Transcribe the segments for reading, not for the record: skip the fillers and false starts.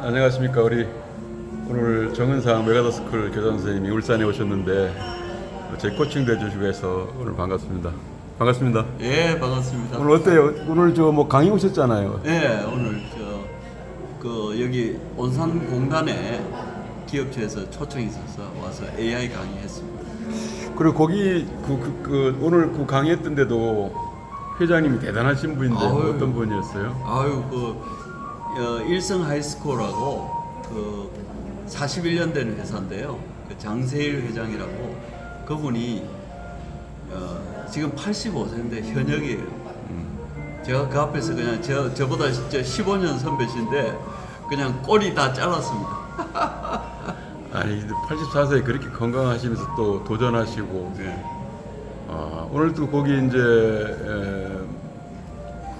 안녕하십니까. 우리 오늘 정은상 메가더스쿨 교장 선생님이 울산에 오셨는데 제 코칭도 해주시고 해서 오늘 반갑습니다. 반갑습니다. 예, 반갑습니다. 오늘 어때요? 오늘 저 뭐 강의 오셨잖아요. 예, 오늘 여기 온산공단에 기업체에서 초청이 있어서 와서 AI 강의했습니다. 그리고 거기 오늘 그 강의했던데도 회장님이 대단하신 분인데 아유. 어떤 분이었어요? 아유, 일성 하이스쿨하고 41년 된 회사인데요. 그 장세일 회장이라고 그분이 지금 85세인데 현역이에요. 제가 그 앞에서 그냥 저보다 진짜 15년 선배신데 그냥 꼬리 다 잘랐습니다. 아니 84세에 그렇게 건강하시면서 또 도전하시고 네. 오늘 또 거기 이제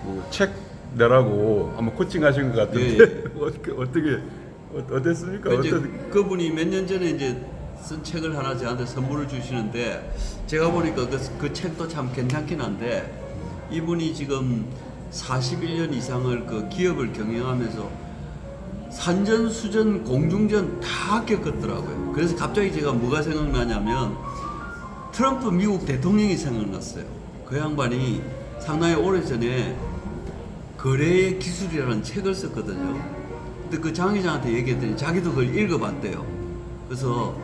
그 책 내라고 한번 코칭하신 것 같은데 예, 어땠습니까? 이제 그분이 몇 년 전에 이제 쓴 책을 하나 저한테 선물을 주시는데 제가 보니까 그 책도 참 괜찮긴 한데 이분이 지금 41년 이상을 그 기업을 경영하면서 산전수전 공중전 다 겪었더라고요. 그래서 갑자기 제가 뭐가 생각나냐면 트럼프 미국 대통령이 생각났어요. 그 양반이 상당히 오래전에 거래의 기술이라는 책을 썼거든요. 근데 그 장 회장한테 얘기했더니 자기도 그걸 읽어봤대요. 그래서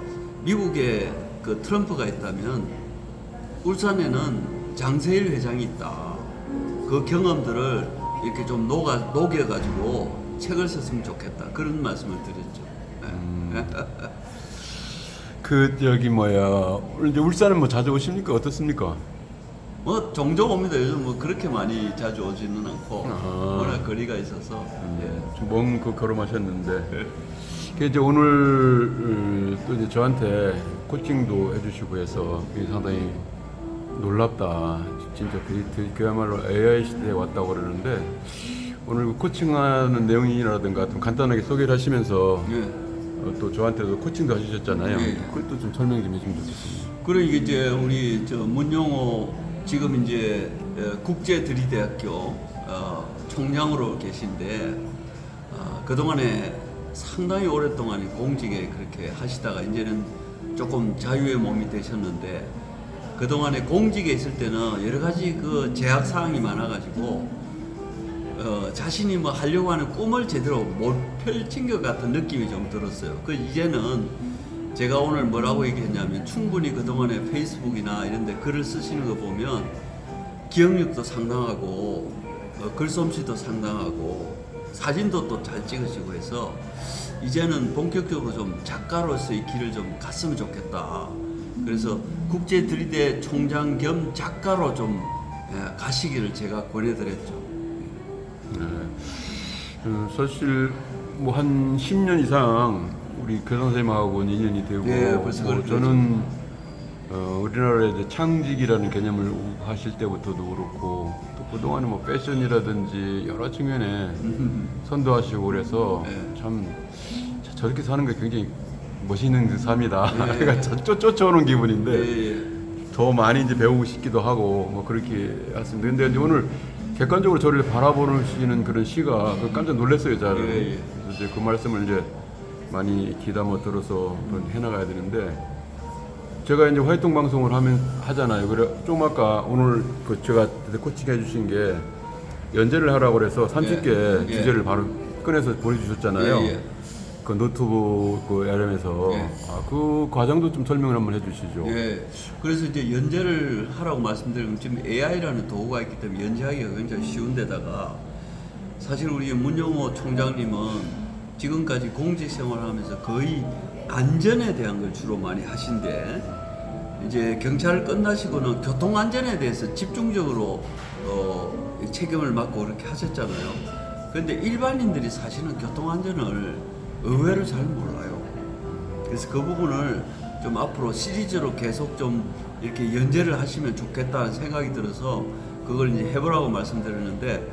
미국에 그 트럼프가 있다면 울산에는 장세일 회장이 있다. 그 경험들을 이렇게 좀 녹여가지고 책을 썼으면 좋겠다. 그런 말씀을 드렸죠. 여기 이제 울산은 뭐 자주 오십니까? 어떻습니까? 뭐 종종 옵니다. 요즘 뭐 그렇게 많이 자주 오지는 않고 워낙 거리가 있어서. 예. 좀 먼 그 걸음하셨는데 이제 오늘 또 이제 저한테 코칭도 해주시고 해서 상당히 놀랍다. 진짜 그야말로 AI 시대에 왔다고 그러는데 오늘 코칭하는 내용이라든가 좀 간단하게 소개를 하시면서 예. 또 저한테도 코칭도 해주셨잖아요. 예. 그것도 좀 설명 좀 해주면 좋겠습니다. 그리고 이제 우리 문용호 지금 이제 국제드리대학교 총장으로 계신데 그동안에 상당히 오랫동안 공직에 그렇게 하시다가 이제는 조금 자유의 몸이 되셨는데 그동안에 공직에 있을 때는 여러 가지 그 제약 사항이 많아가지고 자신이 뭐 하려고 하는 꿈을 제대로 못 펼친 것 같은 느낌이 좀 들었어요. 이제는 제가 오늘 뭐라고 얘기했냐면 충분히 그동안에 페이스북이나 이런 데 글을 쓰시는 거 보면 기억력도 상당하고 글솜씨도 상당하고 사진도 또 잘 찍으시고 해서 이제는 본격적으로 좀 작가로서의 길을 좀 갔으면 좋겠다. 그래서 국제드리대 총장 겸 작가로 좀 가시기를 제가 권해드렸죠. 네. 사실 뭐 한 10년 이상 우리 교장 선생님하고는 인연이 되고 네, 벌써 저는 우리나라의 이제 창직이라는 개념을 하실 때부터도 그렇고 또 그동안에 뭐 패션이라든지 여러 측면에 선도하시고 그래서 네. 참 저렇게 사는 게 굉장히 멋있는 삶이다. 네. 그러니까 쫓아오는 기분인데 예. 더 많이 이제 배우고 싶기도 하고 뭐 그렇게 했습니다. 근데 이제 오늘 객관적으로 저를 바라보시는 그런 시가 깜짝 놀랐어요, 저는. 예. 그래서 이제 그 말씀을 이제 많이 귀담아 들어서 해나가야 되는데 제가 이제 활동 방송을 하잖아요. 그래 좀 아까 오늘 제가 코칭 해주신 게 연재를 하라고 그래서 30개 예. 주제를 바로 꺼내서 보내주셨잖아요. 예. 그 노트북 그 RM에서 예. 그 과정도 좀 설명을 한번 해주시죠. 예. 그래서 이제 연재를 하라고 말씀드리면 지금 AI라는 도구가 있기 때문에 연재하기가 굉장히 쉬운데다가 사실 우리 문용호 총장님은 지금까지 공직 생활하면서 거의 안전에 대한 걸 주로 많이 하신데 이제 경찰을 끝나시고는 교통 안전에 대해서 집중적으로 책임을 맡고 그렇게 하셨잖아요. 그런데 일반인들이 사실은 교통 안전을 의외로 잘 몰라요. 그래서 그 부분을 좀 앞으로 시리즈로 계속 좀 이렇게 연재를 하시면 좋겠다는 생각이 들어서 그걸 이제 해보라고 말씀드렸는데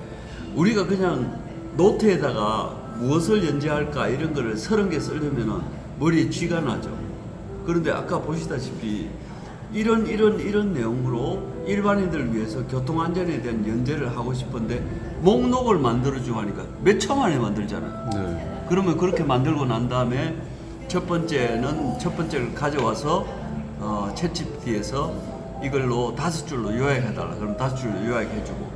우리가 그냥 노트에다가 무엇을 연재할까 이런 거를 30개 쓰려면은 머리에 쥐가 나죠. 그런데 아까 보시다시피 이런 내용으로 일반인들을 위해서 교통안전에 대한 연재를 하고 싶은데 목록을 만들어주고 하니까 몇 초 만에 만들잖아요. 네. 그러면 그렇게 만들고 난 다음에 첫 번째를 가져와서 챗GPT에서 이걸로 5줄로 요약해달라. 그럼 5줄로 요약해주고,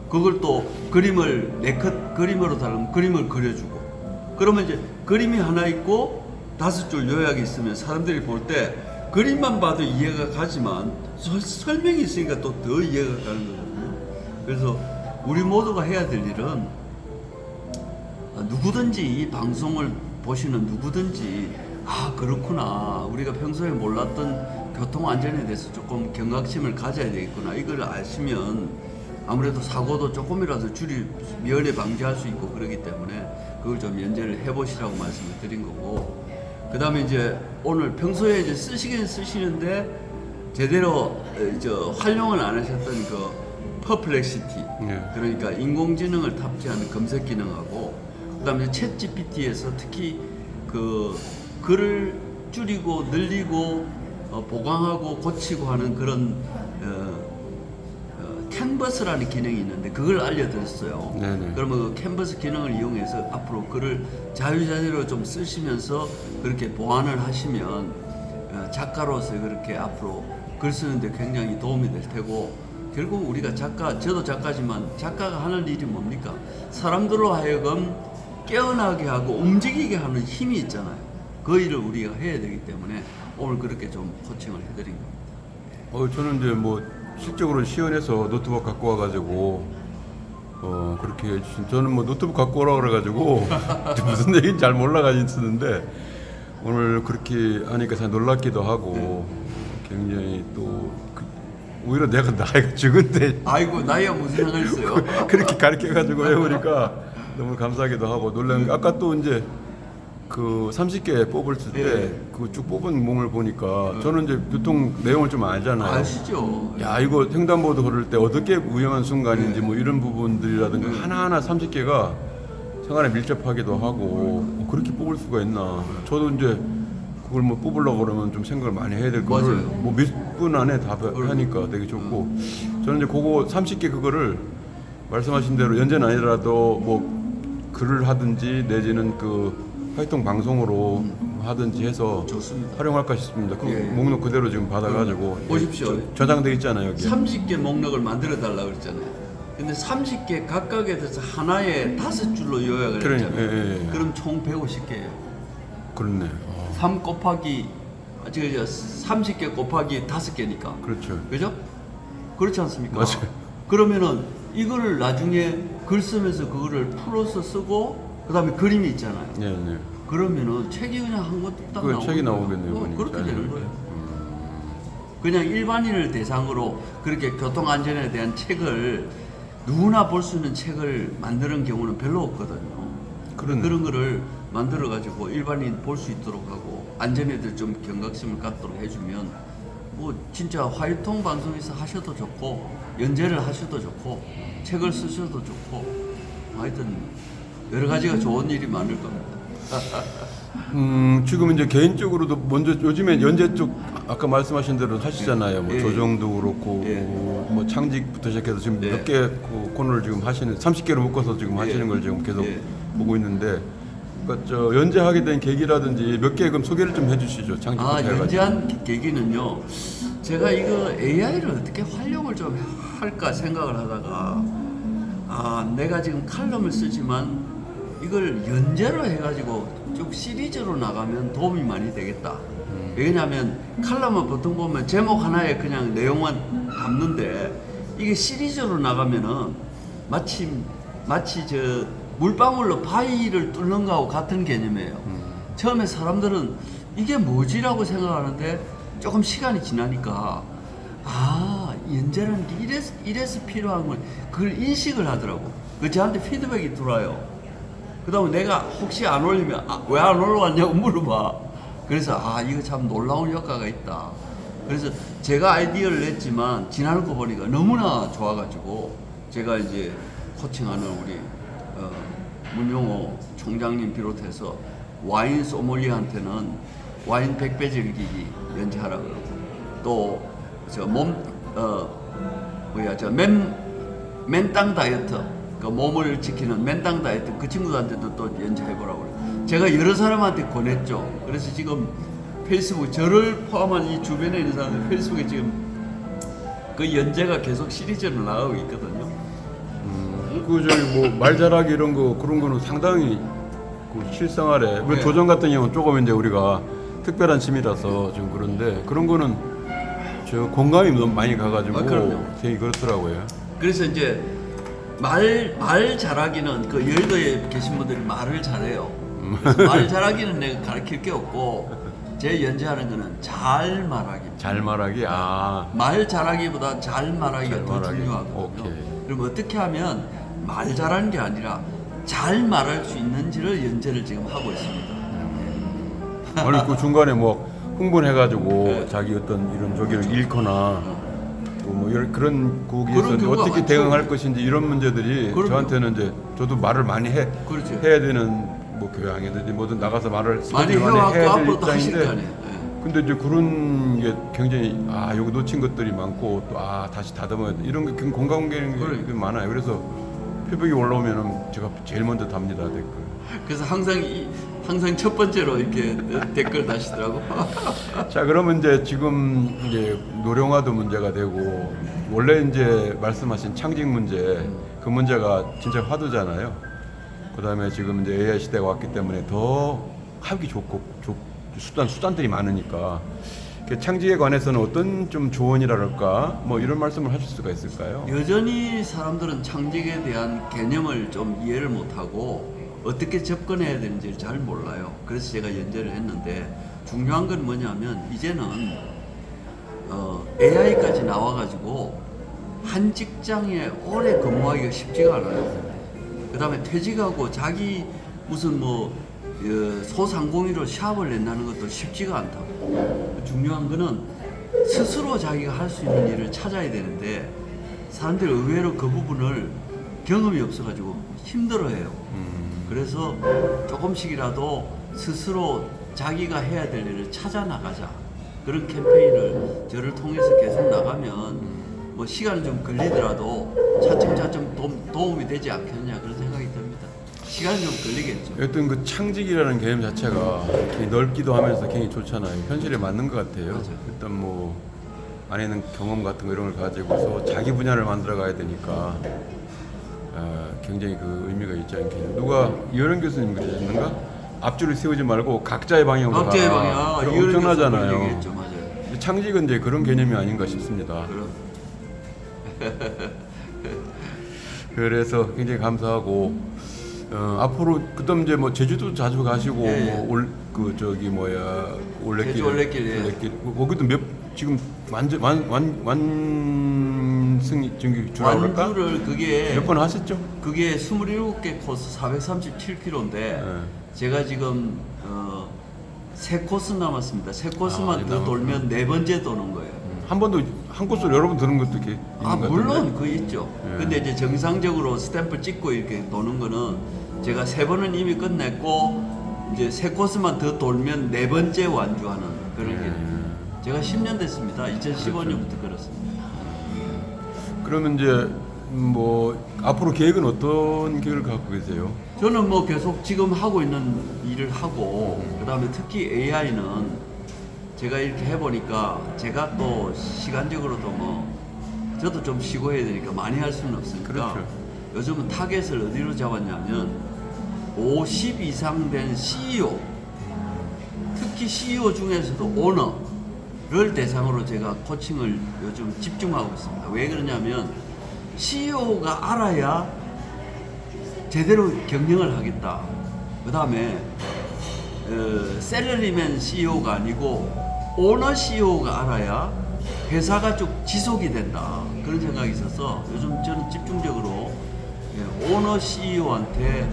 그걸 또 그림을 4컷 그림으로 달라면 그림을 그려주고, 그러면 이제 그림이 하나 있고 5줄 요약이 있으면 사람들이 볼 때 그림만 봐도 이해가 가지만 설명이 있으니까 또 더 이해가 가는 거거든요. 그래서 우리 모두가 해야 될 일은 누구든지 이 방송을 보시는 누구든지 그렇구나, 우리가 평소에 몰랐던 교통안전에 대해서 조금 경각심을 가져야 되겠구나, 이걸 아시면 아무래도 사고도 조금이라도 미연에 방지할 수 있고 그러기 때문에 그걸 좀 연재를 해보시라고 말씀을 드린 거고, 그 다음에 이제 오늘 평소에 이제 쓰시긴 쓰시는데 제대로 활용을 안 하셨던 그 퍼플렉시티, 그러니까 인공지능을 탑재하는 검색 기능하고, 그 다음에 챗GPT에서 특히 그 글을 줄이고 늘리고 보강하고 고치고 하는 그런 캔버스라는 기능이 있는데 그걸 알려드렸어요. 네네. 그러면 그 캔버스 기능을 이용해서 앞으로 글을 자유자재로 좀 쓰시면서 그렇게 보완을 하시면 작가로서 그렇게 앞으로 글 쓰는데 굉장히 도움이 될 테고, 결국 우리가 저도 작가지만 작가가 하는 일이 뭡니까? 사람들로 하여금 깨어나게 하고 움직이게 하는 힘이 있잖아요. 그 일을 우리가 해야 되기 때문에 오늘 그렇게 좀 코칭을 해드린 겁니다. 저는 이제 뭐 실적으로 시연해서 노트북 갖고 와가지고 그렇게 해주신, 저는 뭐 노트북 갖고 오라 그래가지고 무슨 얘기인지 잘 몰라가지고 있었는데 오늘 그렇게 하니까 참 놀랍기도 하고 굉장히 또 오히려 내가 나이가 적은데 아이고, 나이가 무슨 상관 있어요? 그렇게 가르쳐가지고 해보니까 너무 감사하기도 하고 놀란 게, 아까 또 이제 그 30개 뽑을 때 그 쭉 뽑은 몸을 보니까 저는 이제 교통 내용을 좀 알잖아요. 아시죠? 야, 이거 횡단보도 걸을 때 어떻게 위험한 순간인지 뭐 이런 부분들이라든가 하나하나 30개가 생활에 밀접하기도 하고 그렇게 뽑을 수가 있나. 저도 이제 그걸 뭐 뽑으려고 그러면 좀 생각을 많이 해야 될 거를 맞아요. 뭐 몇 분 안에 다 하니까 되게 좋고, 저는 이제 그거 30개 그거를 말씀하신 대로 연재는 아니더라도 뭐 글을 하든지 내지는 그 활동 방송으로 하든지 해서 좋습니다. 활용할까 싶습니다. 그 예. 목록 그대로 지금 받아가지고 보십시오. 저장돼 있잖아요 여기. 30개 목록을 만들어 달라고 그랬잖아요. 근데 30개 각각에 대해서 하나에 5줄로 요약을 그러니, 했잖아요. 예. 그럼 총 150개예요. 그렇네. 3 곱하기 30개 곱하기 5개니까. 그렇죠. 그죠? 그렇지 않습니까? 맞아요. 그러면은 이거를 나중에 글 쓰면서 그거를 풀어서 쓰고 그다음에 그림이 있잖아요. 네. 그러면은 책이 그냥 한 것도 딱 그 나오고 책이 나오겠네요. 보니까. 그렇게 되는 거예요. 그냥 일반인을 대상으로 그렇게 교통안전에 대한 책을 누구나 볼 수 있는 책을 만드는 경우는 별로 없거든요. 그러네. 그런 거를 만들어 가지고 일반인 볼 수 있도록 하고 안전에 대해 좀 경각심을 갖도록 해주면 뭐 진짜 화이통 방송에서 하셔도 좋고 연재를 하셔도 좋고 책을 쓰셔도 좋고 하여튼 여러 가지가 좋은 일이 많을 겁니다. 지금 이제 개인적으로도 먼저 요즘에 연재 쪽 아까 말씀하신 대로 하시잖아요. 뭐 예. 조정도 그렇고 예. 뭐 창직부터 시작해서 지금 예. 몇 개 그 코너를 지금 하시는 30개로 묶어서 지금 하시는 걸 지금 계속 예. 보고 있는데, 그러니까 저 연재하게 된 계기라든지 몇 개 그럼 소개를 좀 해주시죠. 창직부터 해가지고. 연재한 계기는요. 제가 이거 AI를 어떻게 활용을 좀 할까 생각을 하다가 내가 지금 칼럼을 쓰지만 이걸 연재로 해가지고 쭉 시리즈로 나가면 도움이 많이 되겠다. 왜냐하면 칼럼은 보통 보면 제목 하나에 그냥 내용만 담는데 이게 시리즈로 나가면은 마치 저 물방울로 바위를 뚫는 거하고 같은 개념이에요. 처음에 사람들은 이게 뭐지라고 생각하는데 조금 시간이 지나니까 연재라는 게 이래서 필요한 걸 그걸 인식을 하더라고. 그 저한테 피드백이 들어와요. 그 다음에 내가 혹시 안 올리면 왜 안 올라왔냐고 물어봐. 그래서 이거 참 놀라운 효과가 있다. 그래서 제가 아이디어를 냈지만 지나는 거 보니까 너무나 좋아가지고 제가 이제 코칭하는 우리 문용호 총장님 비롯해서 와인 소믈리에한테는 와인 100배 즐기기 연재하라 그러고, 또 저 맨땅 다이어트, 그 몸을 지키는 맨땅 다이어트 그 친구들한테도 또 연재해보라고 그래요. 제가 여러 사람한테 권했죠. 그래서 지금 페이스북 저를 포함한 이 주변에 있는 사람들 페이스북에 지금 그 연재가 계속 시리즈로 나가고 있거든요. 그 저기 뭐 말 잘하기 이런 거 그런 거는 상당히 그 실생활에 뭐 네. 도전 같은 경우는 조금 이제 우리가 특별한 취미라서 좀 그런데 그런 거는 저 공감이 너무 많이 가가지고 그럼요. 되게 그렇더라고요. 그래서 이제 말 잘하기는 그 여의도에 계신 분들이 말을 잘해요. 그래서 말 잘하기는 내가 가르칠 게 없고 제 연재하는 거는 잘 말하기. 잘 말하기 말 잘하기보다 잘 말하기가 잘 더 말하기. 중요하거든요. 오케이. 그럼 어떻게 하면 말 잘하는 게 아니라 잘 말할 수 있는지를 연재를 지금 하고 있습니다. 아니 그 중간에 뭐 흥분해가지고 네. 자기 어떤 이런 저기를 잃거나 또뭐 그런 거기에서 그런 경우가 어떻게 많죠. 대응할 것인지 이런 문제들이 그럼요. 저한테는 이제 저도 말을 많이 그렇죠. 해야 되는 뭐 교양이든지 뭐든 나가서 말을 많이 스피드 해왔고 해야 될 앞으로도 하실 거 입장인데 아니에요. 예. 근데 이제 그런 게 굉장히 여기 놓친 것들이 많고 또 다시 다듬어야 돼 이런 게 공감되는 게 그러니까. 많아요. 그래서 표백이 올라오면은 제가 제일 먼저 답니다 댓글. 그래서 항상 첫 번째로 이렇게 댓글 다시더라고. 자 그러면 이제 지금 이제 노령화도 문제가 되고 원래 이제 말씀하신 창직 문제 그 문제가 진짜 화두잖아요. 그다음에 지금 이제 AI 시대가 왔기 때문에 더 하기 좋고 수단들이 많으니까 그 창직에 관해서는 어떤 좀 조언이랄까 뭐 이런 말씀을 하실 수가 있을까요? 여전히 사람들은 창직에 대한 개념을 좀 이해를 못하고 어떻게 접근해야 되는지를 잘 몰라요. 그래서 제가 연재를 했는데 중요한 건 뭐냐면 이제는 AI까지 나와가지고 한 직장에 오래 근무하기가 쉽지가 않아요. 그 다음에 퇴직하고 자기 무슨 뭐 소상공인으로 샵을 낸다는 것도 쉽지가 않다고. 중요한 거는 스스로 자기가 할 수 있는 일을 찾아야 되는데 사람들이 의외로 그 부분을 경험이 없어가지고 힘들어해요. 그래서 조금씩이라도 스스로 자기가 해야 될 일을 찾아 나가자. 그런 캠페인을 저를 통해서 계속 나가면 뭐 시간이 좀 걸리더라도 차츰차츰 도움이 되지 않겠느냐 그런 생각이 듭니다. 시간이 좀 걸리겠죠. 여튼 그 창직이라는 개념 자체가 굉장히 넓기도 하면서 굉장히 좋잖아요. 현실에 맞는 것 같아요. 맞아요. 일단 뭐 안에는 경험 같은 거 이런 걸 가지고서 자기 분야를 만들어 가야 되니까 굉장히 그 의미가 있지 않겠냐. 누가 이현영 교수님 그러셨는가? 앞줄을 세우지 말고 각자의 방향으로 각자의 가. 방향. 그럼 이현영 교수님 엄청나잖아요. 얘기했죠. 맞아요. 창직은 이제 그런 개념이 아닌가 싶습니다. 그럼 그래서 굉장히 감사하고 앞으로 그다음 이제 뭐 제주도 자주 가시고 예, 예. 뭐 그 저기 뭐야 올레길 제주 올레길, 예. 거기도 지금 완승 중기 주라고 그럴까? 완주를 그게 몇 번 하셨죠? 그게 27개 코스 437km인데 제가 지금 세 코스 남았습니다. 세 코스만 아직 더 남았구나. 돌면 네 번째 도는 거예요. 한 번도 한 코스를 여러 번 드는 것도 이렇게 있는 것 같은데. 물론 그 있죠. 예. 근데 이제 정상적으로 스탬프 찍고 이렇게 도는 거는 제가 세 번은 이미 끝냈고 이제 세 코스만 더 돌면 네 번째 완주하는 그런 게 제가 10년 됐습니다. 2015년부터 그렇습니다. 그러면 이제 뭐 앞으로 계획은 어떤 계획을 갖고 계세요? 저는 뭐 계속 지금 하고 있는 일을 하고 그다음에 특히 AI는 제가 이렇게 해보니까 제가 또 시간적으로도 뭐 저도 좀 쉬고 해야 되니까 많이 할 수는 없으니까 그렇죠. 요즘은 타겟을 어디로 잡았냐면 50 이상 된 CEO 특히 CEO 중에서도 오너를 대상으로 제가 코칭을 요즘 집중하고 있습니다. 왜 그러냐면 CEO가 알아야 제대로 경영을 하겠다. 그 다음에 셀러리맨 CEO가 아니고 오너 CEO가 알아야 회사가 쭉 지속이 된다. 그런 생각이 있어서 요즘 저는 집중적으로 오너 CEO한테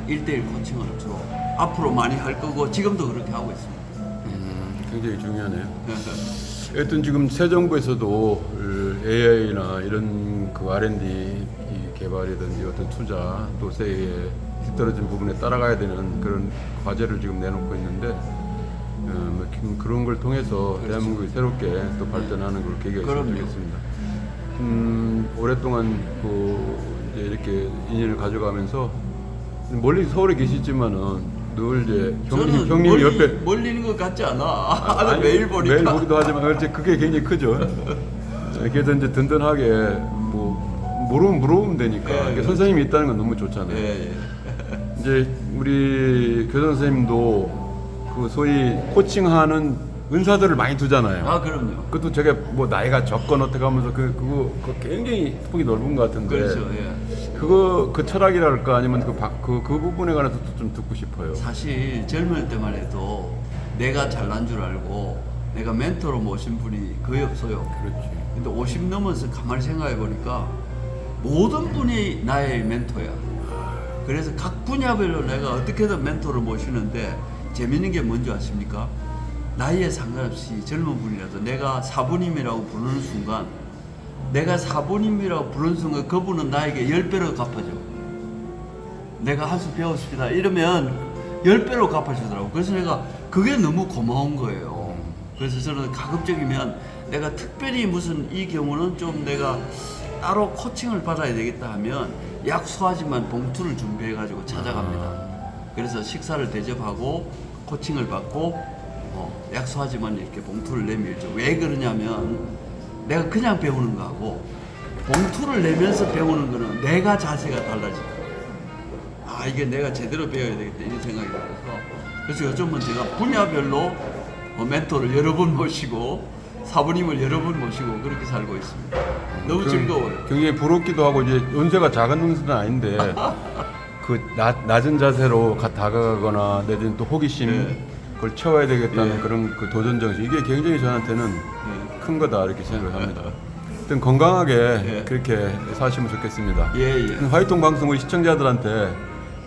1대1 코칭을 주로 앞으로 많이 할 거고 지금도 그렇게 하고 있습니다. 굉장히 중요하네요. 여튼 지금 새 정부에서도 AI나 이런 그 R&D 이 개발이든지 어떤 투자 또 세계에 뒤떨어진 부분에 따라가야 되는 그런 과제를 지금 내놓고 있는데 뭐 그런 걸 통해서 그렇죠. 대한민국이 새롭게 또 발전하는 그런 계기가 있으면 그럼요. 좋겠습니다. 오랫동안 이제 이렇게 인연을 가져가면서 멀리 서울에 계시지만은 늘 이제 저는 형님이 옆에 멀리는 것 같지 않아. 아니, 매일 보니까. 매일 보기도 하지만 어째 그게 굉장히 크죠. 그래도 이제 든든하게 뭐 물어보면 되니까 예, 이게 그렇죠. 선생님이 있다는 건 너무 좋잖아요. 예, 예. 이제 우리 교장 선생님도 그 소위 코칭하는 은사들을 많이 두잖아요. 아, 그럼요. 그것도 제가 뭐 나이가 적건 어떻게 하면서 그거 굉장히 폭이 넓은 것 같은데. 그렇죠. 예. 그거 그 철학이랄까 아니면 그 부분에 관해서 좀 듣고 싶어요. 사실 젊을 때만 해도 내가 잘난 줄 알고 내가 멘토로 모신 분이 거의 없어요. 그렇지. 근데 50 넘어서 가만히 생각해 보니까 모든 분이 나의 멘토야. 그래서 각 분야별로 내가 어떻게든 멘토를 모시는데 재밌는 게 뭔지 아십니까? 나이에 상관없이 젊은 분이라도 내가 사부님이라고 부르는 순간 내가 사부님이라고 부르는 순간 그분은 나에게 10배로 갚아줘. 내가 한 수 배웠습니다 이러면 10배로 갚아주더라고. 그래서 내가 그게 너무 고마운 거예요. 그래서 저는 가급적이면 내가 특별히 무슨 이 경우는 좀 내가 따로 코칭을 받아야 되겠다 하면 약소하지만 봉투를 준비해 가지고 찾아갑니다. 그래서 식사를 대접하고 코칭을 받고 약소하지만 이렇게 봉투를 내밀죠. 왜 그러냐면 내가 그냥 배우는 거하고 봉투를 내면서 배우는 거는 내가 자세가 달라지고 아 이게 내가 제대로 배워야 되겠다 이런 생각이 들어서 그래서 요즘은 제가 분야별로 멘토를 여러 분 모시고 사부님을 여러 분 모시고 그렇게 살고 있습니다. 너무 즐거워요. 굉장히 부럽기도 하고 이제 연세가 작은 연세는 아닌데 그 낮은 자세로 다가가거나 내지는 또 호기심 네. 그걸 채워야 되겠다는 네. 그런 그 도전 정신 이게 굉장히 저한테는 네. 큰 거다 이렇게 생각을 합니다. 하여튼 건강하게 네. 그렇게 사시면 좋겠습니다. 예, 예. 화이통 방송 우리 시청자들한테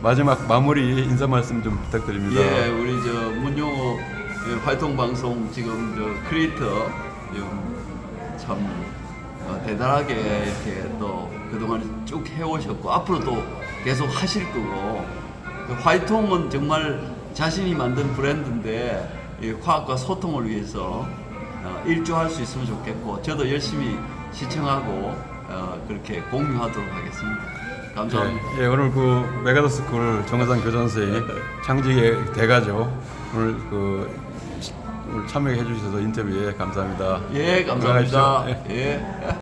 마지막 마무리 인사 말씀 좀 부탁드립니다. 예, 우리 저 문용호 활동 방송 지금 저 크리에이터 참 대단하게 이렇게 또 그동안 쭉 해오셨고 앞으로도 계속 하실 거고 화이통은 정말 자신이 만든 브랜드인데 이 화학과 소통을 위해서 일조할 수 있으면 좋겠고 저도 열심히 시청하고 그렇게 공유하도록 하겠습니다. 감사합니다. 예, 오늘 그 메가더스쿨 정하상 교장 선생님 창직의 대가죠. 오늘 오늘 참여해 주셔서 인터뷰에 감사합니다. 예, 감사합니다. 건강하십시오. 예.